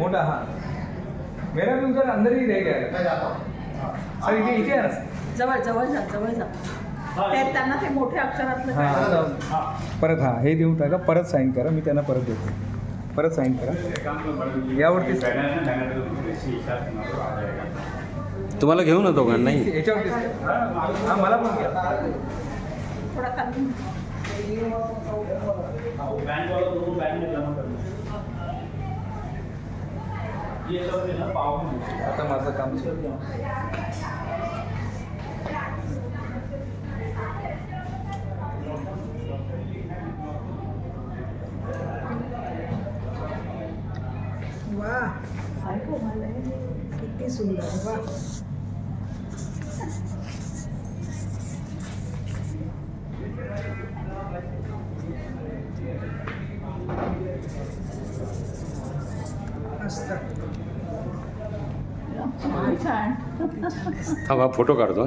मोटा, हाँ मेरा भी उधर अंदर ही रह गया। सर इथे आहे ना, जवळ जवळ जा, जवळ जा. त्यांना ते मोठ्या अक्षरातलं काय. परत हां हे देऊन टाका, परत साईन करा, मी त्यांना परत देतो. परत साईन करा यावरती. तुम्हाला घेऊन येतो का नाही याच्यावरती? हां मला पण घ्या. थोडा खाली. आता माझं काम सुरू. वा किती सुंदर. वा मस्त. थांबा फोटो काढतो.